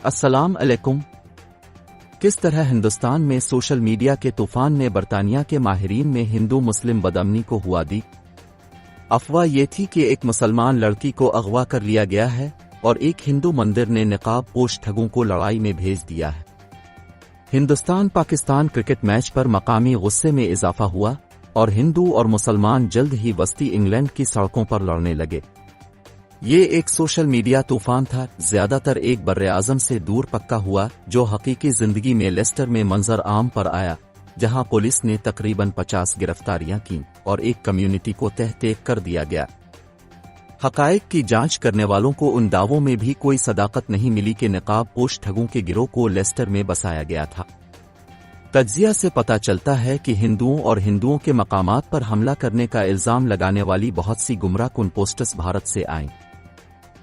अस्सलाम अलैकुम। किस तरह हिंदुस्तान में सोशल मीडिया के तूफान ने बरतानिया के माहिरीन में हिंदू मुस्लिम बदअमनी को हुआ दी। अफवाह ये थी कि एक मुसलमान लड़की को अगवा कर लिया गया है और एक हिंदू मंदिर ने निकाब पोश ठगों को लड़ाई में भेज दिया है। हिंदुस्तान पाकिस्तान क्रिकेट मैच पर मकामी गुस्से में इजाफा हुआ और हिंदू और मुसलमान जल्द ही वस्ती इंग्लैंड की सड़कों पर लड़ने लगे। ये एक सोशल मीडिया तूफान था, ज्यादातर एक बर्रे-आज़म से दूर पक्का हुआ, जो हकीकी जिंदगी में लेस्टर में मंजर आम पर आया, जहां पुलिस ने तकरीबन 50 गिरफ्तारियां की और एक कम्युनिटी को तहत कर दिया गया। हकायक की जांच करने वालों को उन दावों में भी कोई सदाकत नहीं मिली कि निकाब पोश ठगों के गिरोह को लेस्टर में बसाया गया था। तज्जिया से पता चलता है कि हिंदुओं और हिंदुओं के मकामात पर हमला करने का इल्जाम लगाने वाली बहुत सी गुमराह कुन पोस्ट्स भारत से आईं।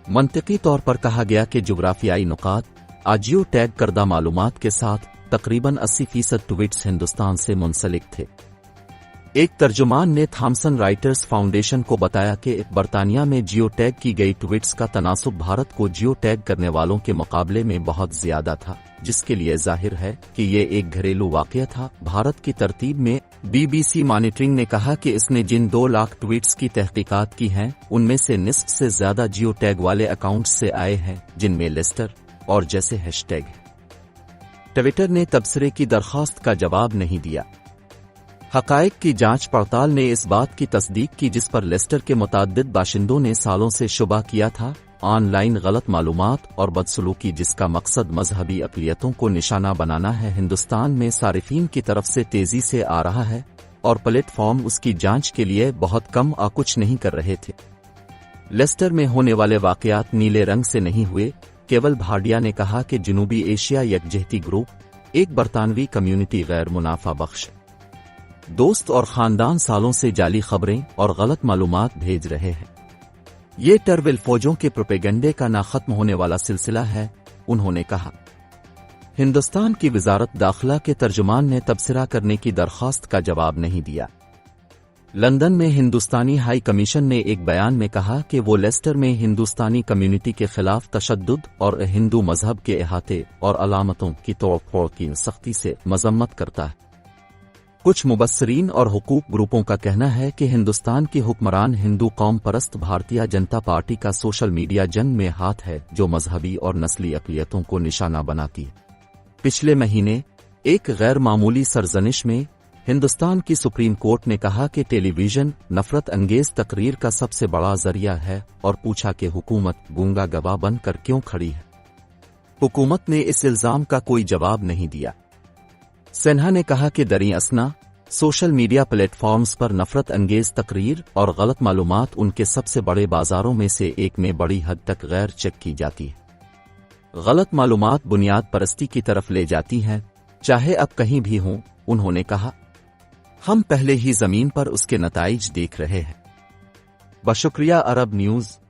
मंतकी तौर पर कहा गया कि जुग्राफियाई नुकात आजियो टैग करदा मालूमात के साथ तकरीबन 80% ट्वीट्स हिंदुस्तान से मुंसलिक थे। एक तर्जुमान ने थॉमसन राइटर्स फाउंडेशन को बताया कि बरतानिया में जियो टैग की गई ट्वीट्स का तनासुब भारत को जियो टैग करने वालों के मुकाबले में बहुत ज्यादा था, जिसके लिए जाहिर है कि ये एक घरेलू वाकया था। भारत की तरतीब में BBC मॉनिटरिंग ने कहा कि इसने जिन 2 लाख ट्वीट्स की तहकीकात की हैं, उनमें से निस्फ से ज्यादा जियो टैग वाले अकाउंट्स से आए हैं, जिनमें लेस्टर और जैसे हैशटैग है। ट्विटर ने तबसरे की दरखास्त का जवाब नहीं दिया। हकायक की जांच पड़ताल ने इस बात की तस्दीक की जिस पर लेस्टर के मुताद्दिद बाशिंदों ने सालों से शुबा किया था, ऑनलाइन गलत मालूमात और बदसलूकी जिसका मकसद मजहबी अक़लियतों को निशाना बनाना है, हिंदुस्तान में सारिफीन की तरफ से तेजी से आ रहा है और प्लेटफॉर्म उसकी जांच के लिए बहुत कम कुछ नहीं कर रहे थे। लेस्टर में होने वाले वाकयात नीले रंग से नहीं हुए। केवल भाटिया ने कहा कि जनूबी एशिया यकजहती ग्रुप एक बरतानवी कम्युनिटी गैर मुनाफा बख्श दोस्त और खानदान सालों से जाली खबरें और गलत मालूमात भेज रहे हैं। ये टर्विल फौजों के प्रोपेगेंडे का ना खत्म होने वाला सिलसिला है, उन्होंने कहा। हिंदुस्तान की वजारत दाखिला के तर्जुमान ने तबसरा करने की दरख्वास्त का जवाब नहीं दिया। लंदन में हिंदुस्तानी हाई कमीशन ने एक बयान में कहा कि वो लेस्टर में हिंदुस्तानी कम्युनिटी के खिलाफ तशद्दुद और हिंदू मजहब के इहाते और अलामतों की तोड़-फोड़ की सख्ती से मजम्मत करता है। कुछ मुबस्सरीन और हुकूक ग्रुपों का कहना है कि हिंदुस्तान की हुक्मरान हिंदू कौम परस्त भारतीय जनता पार्टी का सोशल मीडिया जंग में हाथ है, जो मजहबी और नस्ली अक़लियतों को निशाना बनाती है। पिछले महीने एक गैर मामूली सरजनिश में हिंदुस्तान की सुप्रीम कोर्ट ने कहा कि टेलीविजन नफरत अंगेज तकरीर का सबसे बड़ा जरिया है और पूछा कि हुकूमत गूंगा गवाह बनकर क्यों खड़ी है। हुकूमत ने इस इल्जाम का कोई जवाब नहीं दिया। सिन्हा ने कहा कि दरी असना सोशल मीडिया प्लेटफॉर्म्स पर नफरत अंगेज तकरीर और गलत मालूमात उनके सबसे बड़े बाजारों में से एक में बड़ी हद तक गैर चेक की जाती है। गलत मालूमात बुनियाद परस्ती की तरफ ले जाती हैं, चाहे अब कहीं भी हों, उन्होंने कहा। हम पहले ही जमीन पर उसके नताइज देख रहे हैं। बशुक्रिया अरब न्यूज़।